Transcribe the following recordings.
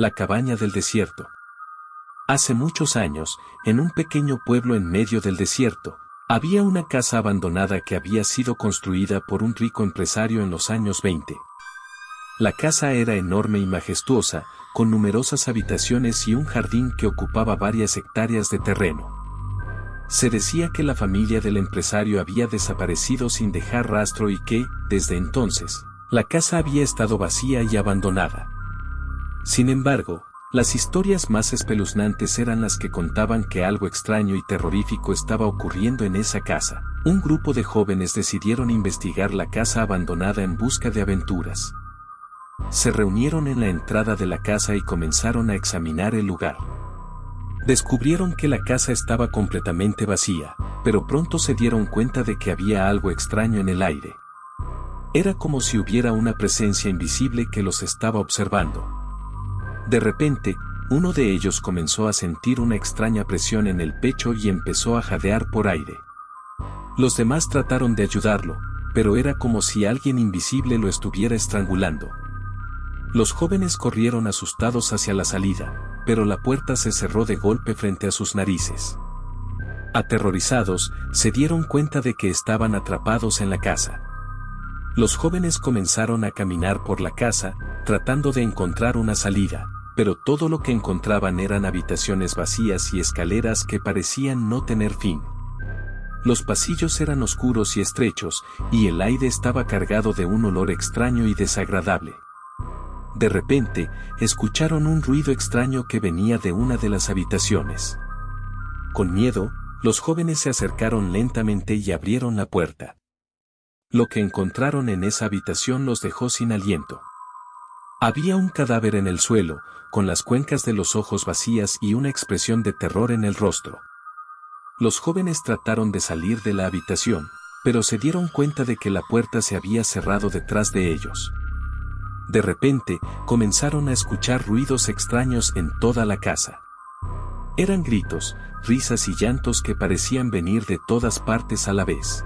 La cabaña del desierto. Hace muchos años, en un pequeño pueblo en medio del desierto, había una casa abandonada que había sido construida por un rico empresario en los años 20. La casa era enorme y majestuosa, con numerosas habitaciones y un jardín que ocupaba varias hectáreas de terreno. Se decía que la familia del empresario había desaparecido sin dejar rastro y que, desde entonces, la casa había estado vacía y abandonada. Sin embargo, las historias más espeluznantes eran las que contaban que algo extraño y terrorífico estaba ocurriendo en esa casa. Un grupo de jóvenes decidieron investigar la casa abandonada en busca de aventuras. Se reunieron en la entrada de la casa y comenzaron a examinar el lugar. Descubrieron que la casa estaba completamente vacía, pero pronto se dieron cuenta de que había algo extraño en el aire. Era como si hubiera una presencia invisible que los estaba observando. De repente, uno de ellos comenzó a sentir una extraña presión en el pecho y empezó a jadear por aire. Los demás trataron de ayudarlo, pero era como si alguien invisible lo estuviera estrangulando. Los jóvenes corrieron asustados hacia la salida, pero la puerta se cerró de golpe frente a sus narices. Aterrorizados, se dieron cuenta de que estaban atrapados en la casa. Los jóvenes comenzaron a caminar por la casa, tratando de encontrar una salida, pero todo lo que encontraban eran habitaciones vacías y escaleras que parecían no tener fin. Los pasillos eran oscuros y estrechos, y el aire estaba cargado de un olor extraño y desagradable. De repente, escucharon un ruido extraño que venía de una de las habitaciones. Con miedo, los jóvenes se acercaron lentamente y abrieron la puerta. Lo que encontraron en esa habitación los dejó sin aliento. Había un cadáver en el suelo, con las cuencas de los ojos vacías y una expresión de terror en el rostro. Los jóvenes trataron de salir de la habitación, pero se dieron cuenta de que la puerta se había cerrado detrás de ellos. De repente, comenzaron a escuchar ruidos extraños en toda la casa. Eran gritos, risas y llantos que parecían venir de todas partes a la vez.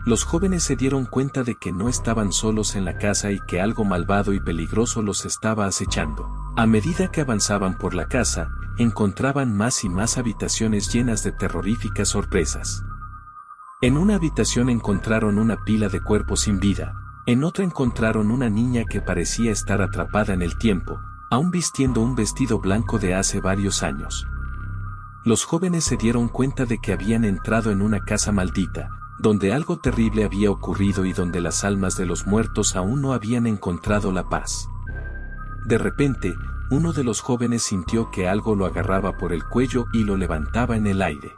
Los jóvenes se dieron cuenta de que no estaban solos en la casa y que algo malvado y peligroso los estaba acechando. A medida que avanzaban por la casa, encontraban más y más habitaciones llenas de terroríficas sorpresas. En una habitación encontraron una pila de cuerpos sin vida. En otra encontraron una niña que parecía estar atrapada en el tiempo, aún vistiendo un vestido blanco de hace varios años. Los jóvenes se dieron cuenta de que habían entrado en una casa maldita, donde algo terrible había ocurrido y donde las almas de los muertos aún no habían encontrado la paz. De repente, uno de los jóvenes sintió que algo lo agarraba por el cuello y lo levantaba en el aire.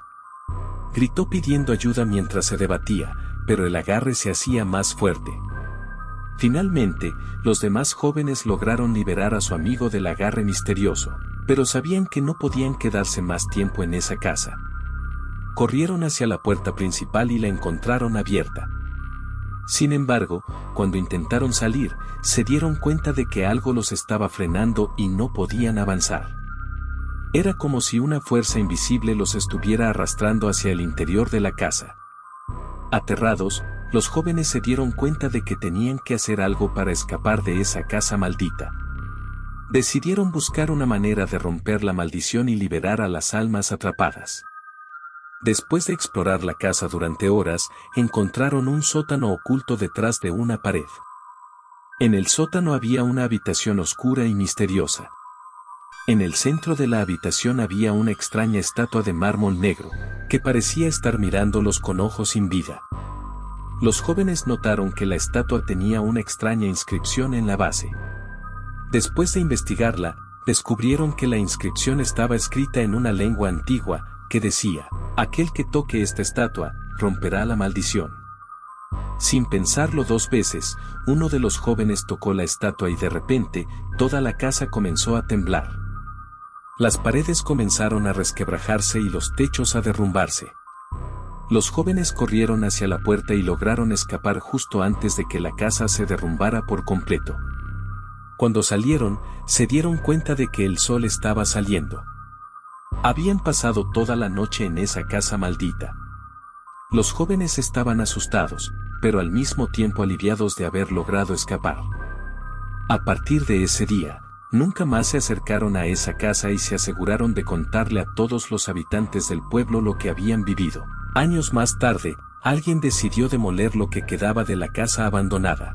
Gritó pidiendo ayuda mientras se debatía, pero el agarre se hacía más fuerte. Finalmente, los demás jóvenes lograron liberar a su amigo del agarre misterioso, pero sabían que no podían quedarse más tiempo en esa casa. Corrieron hacia la puerta principal y la encontraron abierta. Sin embargo, cuando intentaron salir, se dieron cuenta de que algo los estaba frenando y no podían avanzar. Era como si una fuerza invisible los estuviera arrastrando hacia el interior de la casa. Aterrados, los jóvenes se dieron cuenta de que tenían que hacer algo para escapar de esa casa maldita. Decidieron buscar una manera de romper la maldición y liberar a las almas atrapadas. Después de explorar la casa durante horas, encontraron un sótano oculto detrás de una pared. En el sótano había una habitación oscura y misteriosa. En el centro de la habitación había una extraña estatua de mármol negro, que parecía estar mirándolos con ojos sin vida. Los jóvenes notaron que la estatua tenía una extraña inscripción en la base. Después de investigarla, descubrieron que la inscripción estaba escrita en una lengua antigua, que decía: aquel que toque esta estatua, romperá la maldición. Sin pensarlo dos veces, uno de los jóvenes tocó la estatua y de repente, toda la casa comenzó a temblar. Las paredes comenzaron a resquebrajarse y los techos a derrumbarse. Los jóvenes corrieron hacia la puerta y lograron escapar justo antes de que la casa se derrumbara por completo. Cuando salieron, se dieron cuenta de que el sol estaba saliendo. Habían pasado toda la noche en esa casa maldita. Los jóvenes estaban asustados, pero al mismo tiempo aliviados de haber logrado escapar. A partir de ese día, Nunca más se acercaron a esa casa y se aseguraron de contarle a todos los habitantes del pueblo lo que habían vivido. Años más tarde, alguien decidió demoler lo que quedaba de la casa abandonada.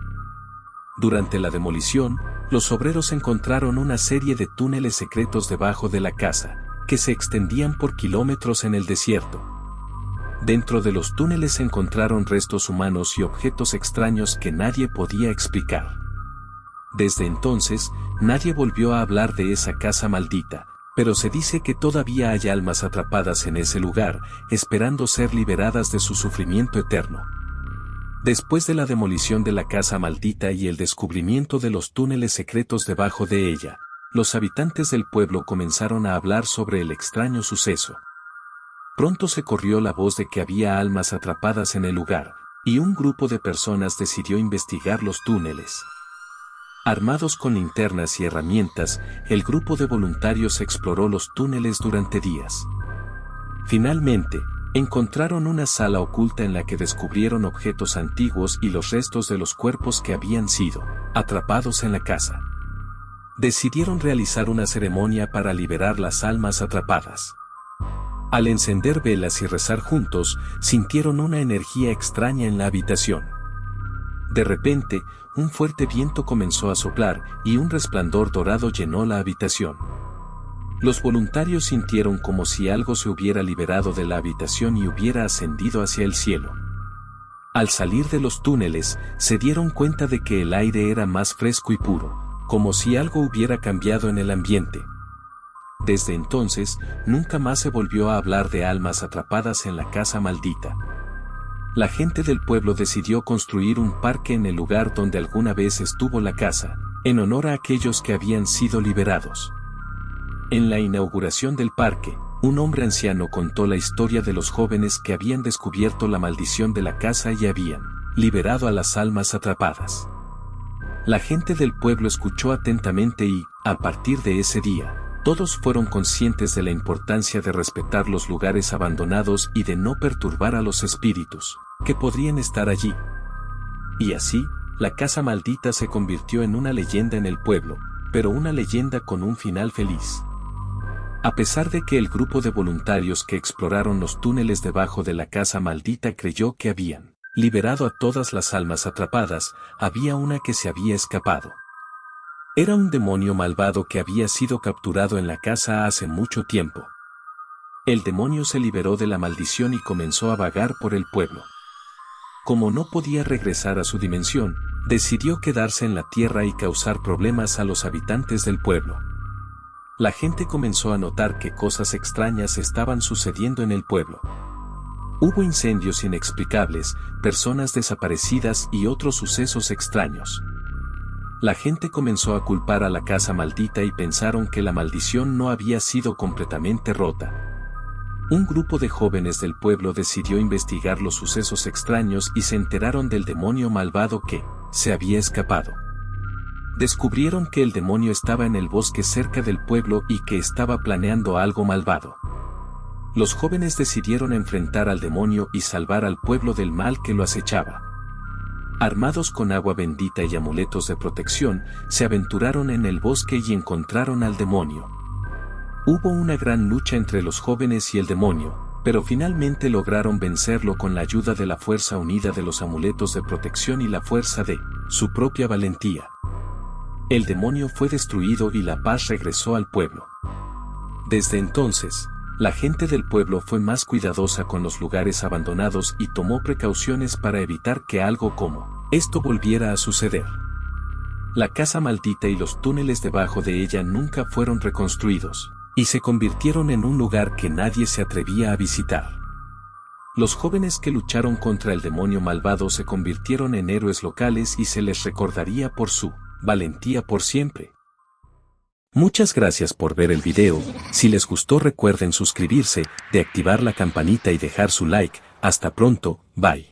Durante la demolición, los obreros encontraron una serie de túneles secretos debajo de la casa, que se extendían por kilómetros en el desierto. Dentro de los túneles encontraron restos humanos y objetos extraños que nadie podía explicar. Desde entonces, nadie volvió a hablar de esa casa maldita, pero se dice que todavía hay almas atrapadas en ese lugar, esperando ser liberadas de su sufrimiento eterno. Después de la demolición de la casa maldita y el descubrimiento de los túneles secretos debajo de ella, los habitantes del pueblo comenzaron a hablar sobre el extraño suceso. Pronto se corrió la voz de que había almas atrapadas en el lugar, y un grupo de personas decidió investigar los túneles. Armados con linternas y herramientas, el grupo de voluntarios exploró los túneles durante días. Finalmente, encontraron una sala oculta en la que descubrieron objetos antiguos y los restos de los cuerpos que habían sido atrapados en la casa. Decidieron realizar una ceremonia para liberar las almas atrapadas. Al encender velas y rezar juntos, sintieron una energía extraña en la habitación. De repente, un fuerte viento comenzó a soplar y un resplandor dorado llenó la habitación. Los voluntarios sintieron como si algo se hubiera liberado de la habitación y hubiera ascendido hacia el cielo. Al salir de los túneles, se dieron cuenta de que el aire era más fresco y puro, como si algo hubiera cambiado en el ambiente. Desde entonces, nunca más se volvió a hablar de almas atrapadas en la casa maldita. La gente del pueblo decidió construir un parque en el lugar donde alguna vez estuvo la casa, en honor a aquellos que habían sido liberados. En la inauguración del parque, un hombre anciano contó la historia de los jóvenes que habían descubierto la maldición de la casa y habían liberado a las almas atrapadas. La gente del pueblo escuchó atentamente y, a partir de ese día, todos fueron conscientes de la importancia de respetar los lugares abandonados y de no perturbar a los espíritus que podrían estar allí. Y así, la casa maldita se convirtió en una leyenda en el pueblo, pero una leyenda con un final feliz. A pesar de que el grupo de voluntarios que exploraron los túneles debajo de la casa maldita creyó que habían liberado a todas las almas atrapadas, había una que se había escapado. Era un demonio malvado que había sido capturado en la casa hace mucho tiempo. El demonio se liberó de la maldición y comenzó a vagar por el pueblo. Como no podía regresar a su dimensión, decidió quedarse en la tierra y causar problemas a los habitantes del pueblo. La gente comenzó a notar que cosas extrañas estaban sucediendo en el pueblo. Hubo incendios inexplicables, personas desaparecidas y otros sucesos extraños. La gente comenzó a culpar a la casa maldita y pensaron que la maldición no había sido completamente rota. Un grupo de jóvenes del pueblo decidió investigar los sucesos extraños y se enteraron del demonio malvado que se había escapado. Descubrieron que el demonio estaba en el bosque cerca del pueblo y que estaba planeando algo malvado. Los jóvenes decidieron enfrentar al demonio y salvar al pueblo del mal que lo acechaba. Armados con agua bendita y amuletos de protección, se aventuraron en el bosque y encontraron al demonio. Hubo una gran lucha entre los jóvenes y el demonio, pero finalmente lograron vencerlo con la ayuda de la fuerza unida de los amuletos de protección y la fuerza de su propia valentía. El demonio fue destruido y la paz regresó al pueblo. Desde entonces, la gente del pueblo fue más cuidadosa con los lugares abandonados y tomó precauciones para evitar que algo como esto volviera a suceder. La casa maldita y los túneles debajo de ella nunca fueron reconstruidos, y se convirtieron en un lugar que nadie se atrevía a visitar. Los jóvenes que lucharon contra el demonio malvado se convirtieron en héroes locales y se les recordaría por su valentía por siempre. Muchas gracias por ver el video. Si les gustó recuerden suscribirse, de activar la campanita y dejar su like. Hasta pronto, bye.